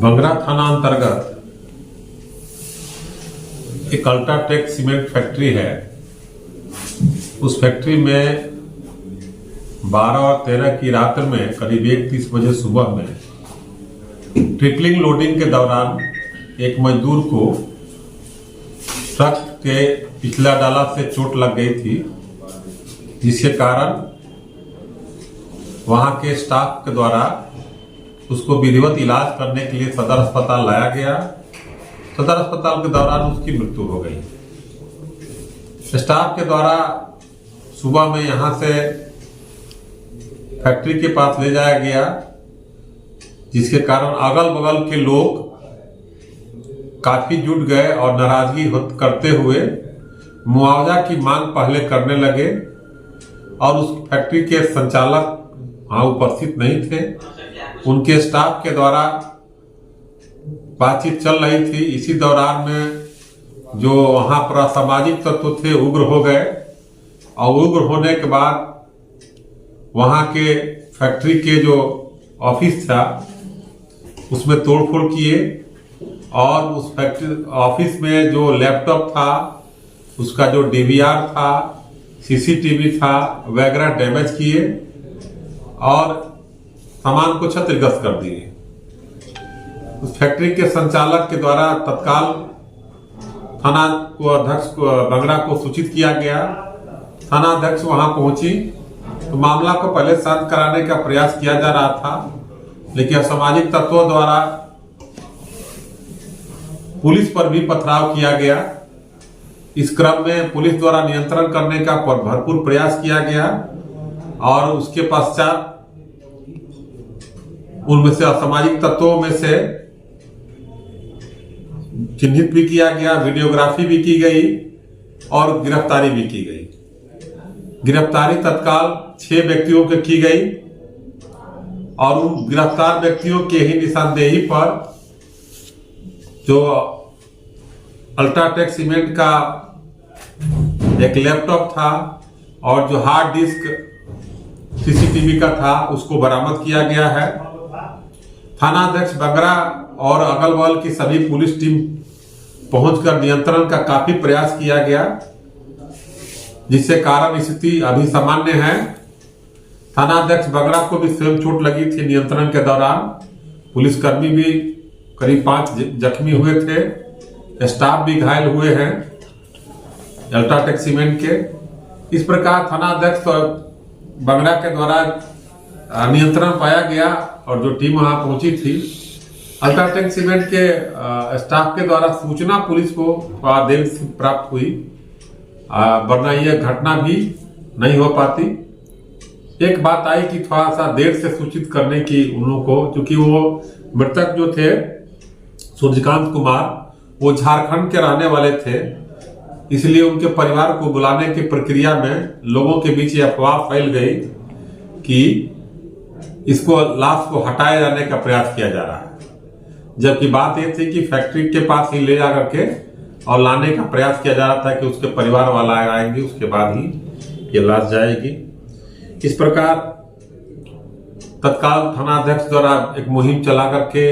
बंगरा थाना अंतर्गत एक अल्ट्राटेक सीमेंट फैक्ट्री है। उस फैक्ट्री में 12 और 13 की रात में करीब 1:30 बजे सुबह में ट्रिपलिंग लोडिंग के दौरान एक मजदूर को ट्रक के पिछला डाला से चोट लग गई थी, जिसके कारण वहां के स्टाफ के द्वारा उसको विधिवत इलाज करने के लिए सदर अस्पताल लाया गया। सदर अस्पताल के दौरान उसकी मृत्यु हो गई। स्टाफ के द्वारा सुबह में यहां से फैक्ट्री के पास ले जाया गया, जिसके कारण अगल बगल के लोग काफी जुट गए और नाराजगी करते हुए मुआवजा की मांग पहले करने लगे। और उस फैक्ट्री के संचालक वहां उपस्थित नहीं थे। उनके स्टाफ के द्वारा बातचीत चल रही थी। इसी दौरान में जो वहां पर असामाजिक तत्व थे उग्र हो गए, और उग्र होने के बाद वहां के फैक्ट्री के जो ऑफिस था उसमें तोड़फोड़ किए, और उस फैक्ट्री ऑफिस में जो लैपटॉप था, उसका जो डीवीआर था, सीसीटीवी था, वगैरह डैमेज किए और सामान को क्षतिग्रस्त कर दिए। उस फैक्ट्री के संचालक के द्वारा तत्काल थाना को अध्यक्ष को बंगरा को सूचित किया गया। थाना अध्यक्ष वहां पहुंची तो मामला को पहले शांत कराने का प्रयास किया जा रहा था, लेकिन असामाजिक तत्वों द्वारा पुलिस पर भी पथराव किया गया। इस क्रम में पुलिस द्वारा नियंत्रण करने का भरपूर प्रयास किया गया, और उसके पश्चात उनमें से असामाजिक तत्वों में से चिन्हित भी किया गया, वीडियोग्राफी भी की गई और गिरफ्तारी भी की गई। गिरफ्तारी तत्काल 6 व्यक्तियों की की गई, और उन गिरफ्तार व्यक्तियों के ही निशानदेही पर जो अल्ट्राटेक सीमेंट का एक लैपटॉप था और जो हार्ड डिस्क सीसीटीवी का था, उसको बरामद किया गया है। थाना अध्यक्ष बंगरा और अगल बगल की सभी पुलिस टीम पहुंचकर नियंत्रण का काफी प्रयास किया गया, जिससे कारण स्थिति अभी सामान्य है। थाना अध्यक्ष बंगरा को भी स्वयं चोट लगी थी नियंत्रण के दौरान। पुलिसकर्मी भी करीब 5 जख्मी हुए थे, स्टाफ भी घायल हुए हैं अल्ट्राटेक सीमेंट के। इस प्रकार थाना अध्यक्ष बंगरा के द्वारा नियंत्रण पाया गया, और जो टीम वहां पहुंची थी अल्ट्राटेक सीमेंट के स्टाफ के द्वारा सूचना पुलिस को थोड़ा देर से प्राप्त हुई, वरना यह घटना भी नहीं हो पाती। एक बात आई कि थोड़ा सा देर से सूचित करने की उन लोगों को, क्योंकि वो मृतक जो थे सूर्यकांत कुमार, वो झारखंड के रहने वाले थे, इसलिए उनके परिवार को बुलाने की प्रक्रिया में लोगों के बीच ये अफवाह फैल गई कि इसको लाश को हटाए जाने का प्रयास किया जा रहा है, जबकि बात यह थी कि फैक्ट्री के पास ही ले जाकर के और लाने का प्रयास किया जा रहा था कि उसके परिवार वाला आएंगे, उसके बाद ही ये लाश जाएगी। इस प्रकार तत्काल थाना अध्यक्ष द्वारा एक मुहिम चला करके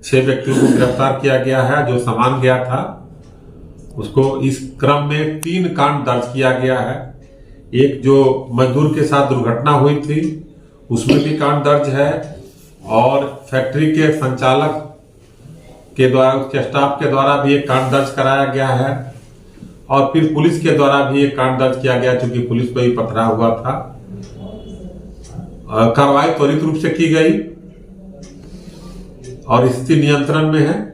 6 व्यक्तियों को गिरफ्तार किया गया है। जो सामान गया था उसको इस क्रम में 3 कांड दर्ज किया गया है। एक जो मजदूर के साथ दुर्घटना हुई थी उसमें भी कांड दर्ज है, और फैक्ट्री के संचालक के द्वारा, उसके स्टाफ के द्वारा भी एक कांड दर्ज कराया गया है, और फिर पुलिस के द्वारा भी एक कांड दर्ज किया गया, क्योंकि पुलिस पर ही पथराव हुआ था। कार्रवाई त्वरित रूप से की गई और स्थिति नियंत्रण में है।